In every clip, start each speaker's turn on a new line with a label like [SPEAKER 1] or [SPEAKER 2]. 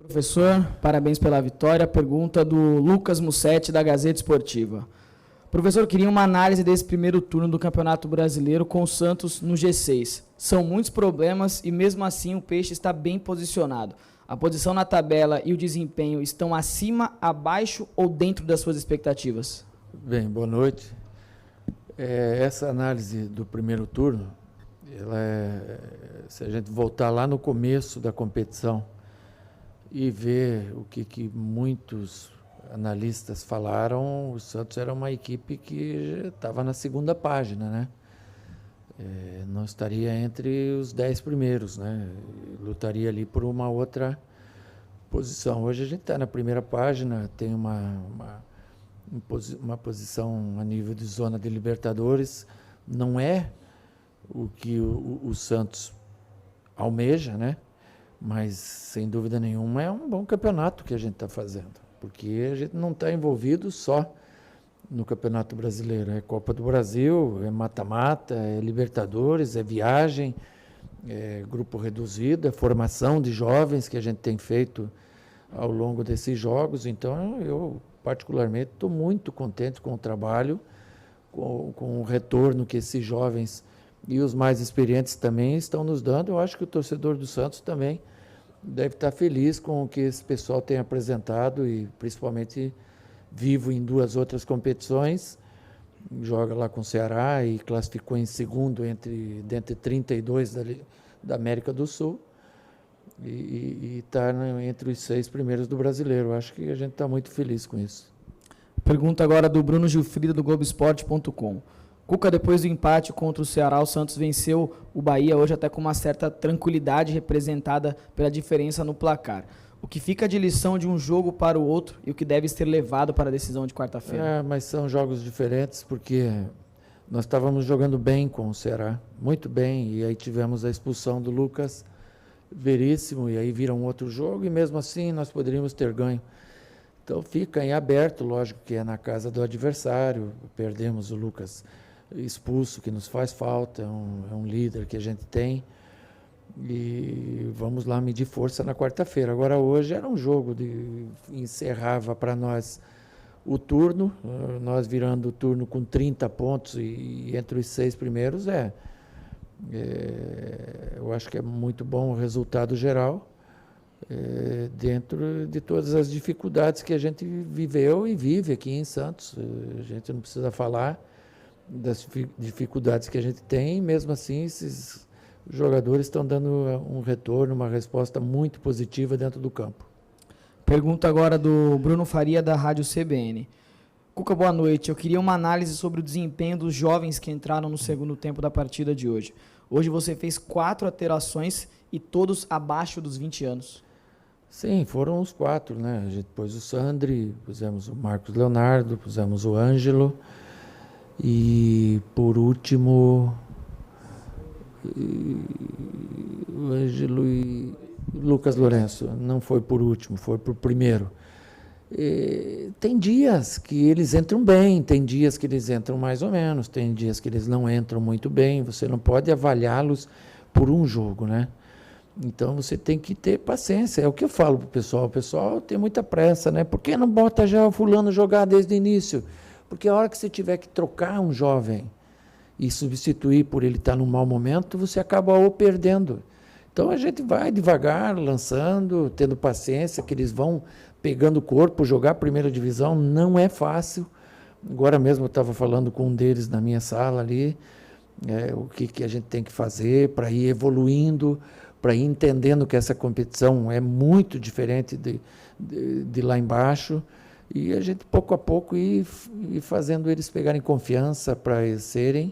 [SPEAKER 1] Professor, parabéns pela vitória. Pergunta do Lucas Mussetti, da Gazeta Esportiva. Professor, queria uma análise desse primeiro turno do Campeonato Brasileiro com o Santos no G6. São muitos problemas e mesmo assim o Peixe está bem posicionado. A posição na tabela e o desempenho estão acima, abaixo ou dentro das suas expectativas?
[SPEAKER 2] Bem, boa noite. Essa análise do primeiro turno, se a gente voltar lá no começo da competição e ver o que muitos analistas falaram, o Santos era uma equipe que estava na segunda página, né? Não estaria entre os 10 primeiros, né? Lutaria ali por uma outra posição. Hoje a gente está na primeira página, tem uma posição a nível de zona de Libertadores. Não é o que o Santos almeja, né? Mas, sem dúvida nenhuma, é um bom campeonato que a gente está fazendo, porque a gente não está envolvido só no Campeonato Brasileiro. É Copa do Brasil, é mata-mata, é Libertadores, é viagem, é grupo reduzido, é formação de jovens que a gente tem feito ao longo desses jogos. Então, eu, particularmente, estou muito contente com o trabalho, com o retorno que esses jovens e os mais experientes também estão nos dando. Eu acho que o torcedor do Santos também deve estar feliz com o que esse pessoal tem apresentado, e principalmente vivo em duas outras competições. Joga lá com o Ceará e classificou em segundo dentre 32 da América do Sul, e está entre os 6 primeiros do Brasileiro. Acho que a gente está muito feliz com isso.
[SPEAKER 1] Pergunta agora do Bruno Gilfrida, do Globoesporte.com. Cuca, depois do empate contra o Ceará, o Santos venceu o Bahia hoje até com uma certa tranquilidade, representada pela diferença no placar. O que fica de lição de um jogo para o outro e o que deve ser levado para a decisão de quarta-feira?
[SPEAKER 2] Mas são jogos diferentes, porque nós estávamos jogando bem com o Ceará, muito bem, e aí tivemos a expulsão do Lucas Veríssimo, e aí vira um outro jogo, e mesmo assim nós poderíamos ter ganho. Então fica em aberto, lógico que é na casa do adversário, perdemos o Lucas expulso, que nos faz falta, é um líder que a gente tem, e vamos lá medir força na quarta-feira. Agora, hoje era um jogo encerrava para nós o turno, nós virando o turno com 30 pontos e entre os 6 primeiros, eu acho que é muito bom o resultado geral, dentro de todas as dificuldades que a gente viveu e vive aqui em Santos. A gente não precisa falar das dificuldades que a gente tem, mesmo assim esses jogadores estão dando um retorno, uma resposta muito positiva dentro do campo.
[SPEAKER 1] Pergunta agora do Bruno Faria, da Rádio CBN. Cuca, boa noite. Eu queria uma análise sobre o desempenho dos jovens que entraram no segundo tempo da partida de hoje. Hoje você fez 4 alterações e todos abaixo dos 20 anos.
[SPEAKER 2] Sim, foram os 4, né? A gente pôs o Sandri, pusemos o Marcos Leonardo, pusemos o Ângelo, e por último o Ângelo e Lucas Lourenço. Não foi por último, foi por primeiro. Tem dias que eles entram bem, tem dias que eles entram mais ou menos, tem dias que eles não entram muito bem. Você não pode avaliá-los por um jogo, né? Então você tem que ter paciência. É o que eu falo para o pessoal tem muita pressa, né? Por que não bota já o fulano jogar desde o início? Porque a hora que você tiver que trocar um jovem e substituir por ele estar num mau momento, você acaba o perdendo. Então a gente vai devagar, lançando, tendo paciência, que eles vão pegando o corpo. Jogar a primeira divisão não é fácil. Agora mesmo eu estava falando com um deles na minha sala ali, o que a gente tem que fazer para ir evoluindo, para ir entendendo que essa competição é muito diferente de lá embaixo. E a gente, pouco a pouco, ir fazendo eles pegarem confiança para serem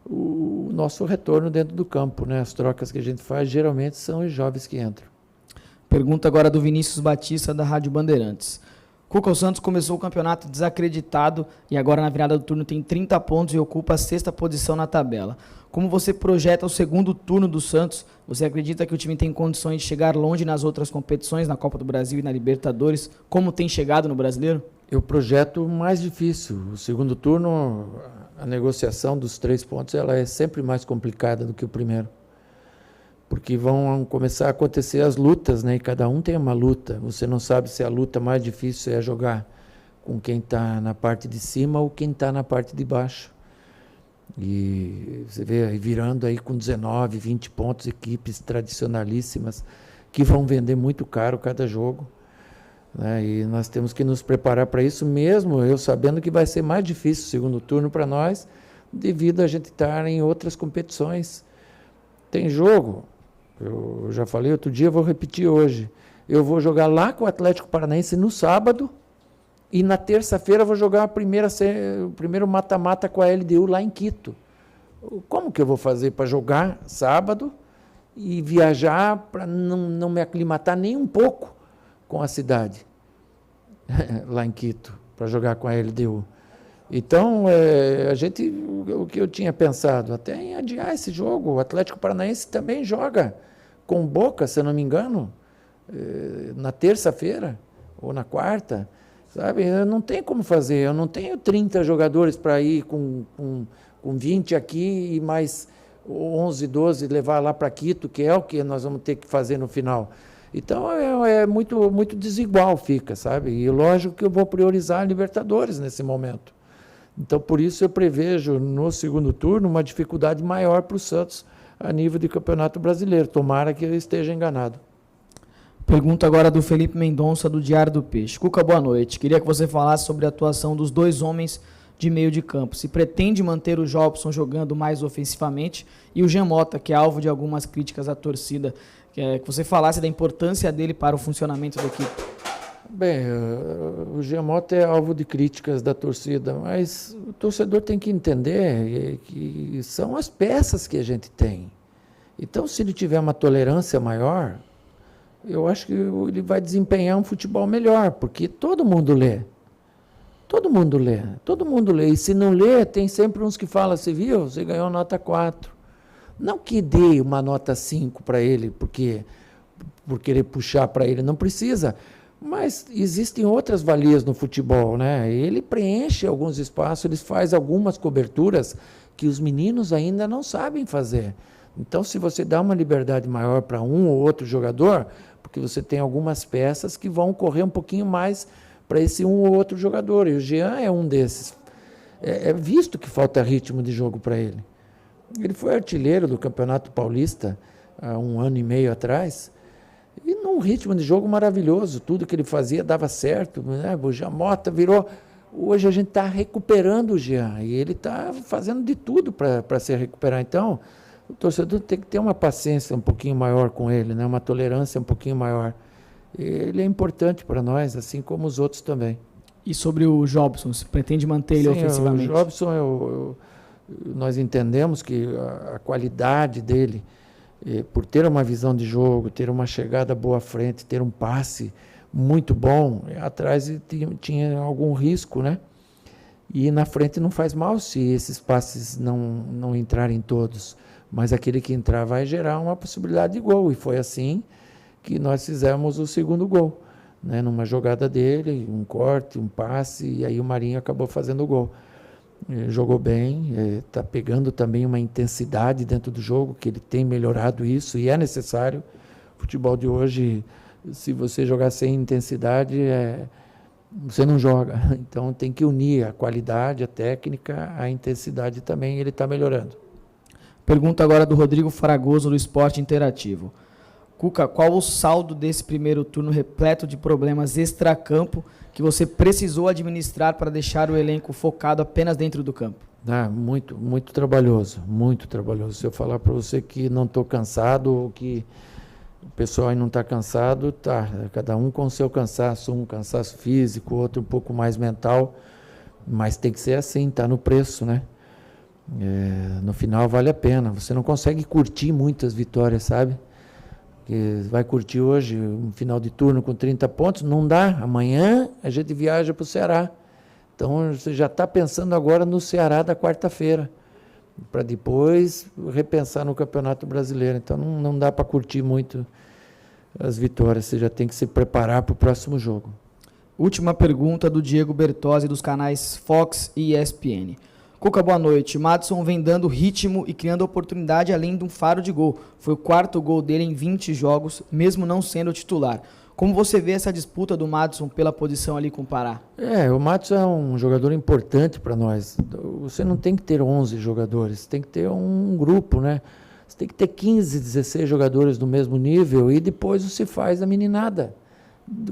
[SPEAKER 2] o nosso retorno dentro do campo, né? As trocas que a gente faz, geralmente, são os jovens que entram.
[SPEAKER 1] Pergunta agora do Vinícius Batista, da Rádio Bandeirantes. Cuca, o Santos começou o campeonato desacreditado e agora, na virada do turno, tem 30 pontos e ocupa a 6ª posição na tabela. Como você projeta o segundo turno do Santos? Você acredita que o time tem condições de chegar longe nas outras competições, na Copa do Brasil e na Libertadores, como tem chegado no Brasileiro?
[SPEAKER 2] Eu projeto mais difícil. O segundo turno, a negociação dos 3 pontos, ela é sempre mais complicada do que o primeiro. porque vão começar a acontecer as lutas, né? E cada um tem uma luta. Você não sabe se a luta mais difícil é jogar com quem está na parte de cima ou quem está na parte de baixo. E você vê aí virando aí com 19, 20 pontos, equipes tradicionalíssimas que vão vender muito caro cada jogo, né? E nós temos que nos preparar para isso mesmo, eu sabendo que vai ser mais difícil o segundo turno para nós, devido a gente estar em outras competições. Tem jogo, eu já falei outro dia, vou repetir hoje, eu vou jogar lá com o Atlético Paranaense no sábado, e na terça-feira vou jogar o primeiro mata-mata com a LDU lá em Quito. Como que eu vou fazer para jogar sábado e viajar para não me aclimatar nem um pouco com a cidade lá em Quito, para jogar com a LDU? Então, o que eu tinha pensado, até em adiar esse jogo, o Atlético Paranaense também joga com Boca, se eu não me engano, na terça-feira ou na quarta. Sabe, eu não tenho como fazer, eu não tenho 30 jogadores para ir com 20 aqui e mais 11, 12 levar lá para Quito, que é o que nós vamos ter que fazer no final. Então é muito, muito desigual fica, sabe? E lógico que eu vou priorizar a Libertadores nesse momento. Então por isso eu prevejo no segundo turno uma dificuldade maior para o Santos a nível de Campeonato Brasileiro. Tomara que eu esteja enganado.
[SPEAKER 1] Pergunta agora do Felipe Mendonça, do Diário do Peixe. Cuca, boa noite. Queria que você falasse sobre a atuação dos dois homens de meio de campo. Se pretende manter o Jobson jogando mais ofensivamente e o Jean Mota, que é alvo de algumas críticas da torcida, que você falasse da importância dele para o funcionamento da equipe.
[SPEAKER 2] Bem, o Jean Mota é alvo de críticas da torcida, mas o torcedor tem que entender que são as peças que a gente tem. Então, se ele tiver uma tolerância maior, eu acho que ele vai desempenhar um futebol melhor, porque todo mundo lê. Todo mundo lê, todo mundo lê. E se não lê, tem sempre uns que falam, você viu, você ganhou nota 4. Não que dê uma nota 5 para ele, por querer puxar para ele, não precisa. Mas existem outras valias no futebol, né? Ele preenche alguns espaços, ele faz algumas coberturas que os meninos ainda não sabem fazer. Então, se você dá uma liberdade maior para um ou outro jogador, porque você tem algumas peças que vão correr um pouquinho mais para esse um ou outro jogador, e o Jean é um desses. É visto que falta ritmo de jogo para ele. Ele foi artilheiro do Campeonato Paulista há 1 ano e meio atrás, e num ritmo de jogo maravilhoso, tudo que ele fazia dava certo, né? O Jean Mota virou... Hoje a gente está recuperando o Jean, e ele está fazendo de tudo para se recuperar. Então, o torcedor tem que ter uma paciência um pouquinho maior com ele, né? Uma tolerância um pouquinho maior. Ele é importante para nós, assim como os outros também.
[SPEAKER 1] E sobre o Jobson, se pretende manter ele ofensivamente?
[SPEAKER 2] O Jobson, nós entendemos que a qualidade dele, por ter uma visão de jogo, ter uma chegada boa à frente, ter um passe muito bom, atrás tinha algum risco, né? E na frente não faz mal se esses passes não entrarem todos. Mas aquele que entrar vai gerar uma possibilidade de gol. E foi assim que nós fizemos o segundo gol, né? Numa jogada dele, um corte, um passe, e aí o Marinho acabou fazendo o gol. Jogou bem, está pegando também uma intensidade dentro do jogo, que ele tem melhorado isso, e é necessário. O futebol de hoje, se você jogar sem intensidade, você não joga. Então tem que unir a qualidade, a técnica, a intensidade também, e ele está melhorando.
[SPEAKER 1] Pergunta agora do Rodrigo Fragoso, do Esporte Interativo. Cuca, qual o saldo desse primeiro turno repleto de problemas extracampo que você precisou administrar para deixar o elenco focado apenas dentro do campo?
[SPEAKER 2] Muito, muito trabalhoso, muito trabalhoso. Se eu falar para você que não estou cansado, ou que o pessoal aí não está cansado, tá, cada um com o seu cansaço, um cansaço físico, outro um pouco mais mental, mas tem que ser assim, está no preço, né? No final vale a pena. Você não consegue curtir muitas vitórias, sabe? Porque vai curtir hoje um final de turno com 30 pontos, não dá. Amanhã a gente viaja para o Ceará. Então você já está pensando agora no Ceará da quarta-feira, para depois repensar no Campeonato Brasileiro. Então não dá para curtir muito as vitórias, você já tem que se preparar para o próximo jogo.
[SPEAKER 1] Última pergunta do Diego Bertozzi, dos canais Fox e ESPN. Cuca, boa noite. Madison vem dando ritmo e criando oportunidade além de um faro de gol. Foi o 4º gol dele em 20 jogos, mesmo não sendo titular. Como você vê essa disputa do Madison pela posição ali com o Pará?
[SPEAKER 2] O Madison é um jogador importante para nós. Você não tem que ter 11 jogadores, tem que ter um grupo, né? Você tem que ter 15, 16 jogadores do mesmo nível e depois você faz a meninada.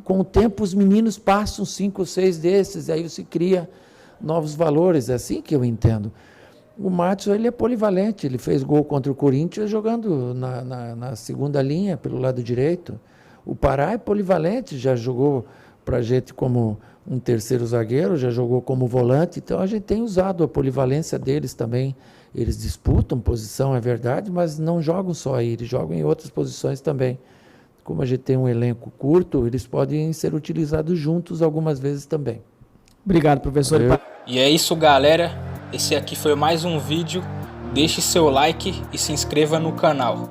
[SPEAKER 2] Com o tempo os meninos passam 5 ou 6 desses, aí você cria novos valores, é assim que eu entendo. O Madison, ele é polivalente, ele fez gol contra o Corinthians jogando na segunda linha, pelo lado direito. O Pará é polivalente, já jogou para a gente como um terceiro zagueiro, já jogou como volante, então a gente tem usado a polivalência deles também. Eles disputam posição, é verdade, mas não jogam só aí, eles jogam em outras posições também. Como a gente tem um elenco curto, eles podem ser utilizados juntos algumas vezes também.
[SPEAKER 1] Obrigado, professor.
[SPEAKER 3] E é isso, galera. Esse aqui foi mais um vídeo. Deixe seu like e se inscreva no canal.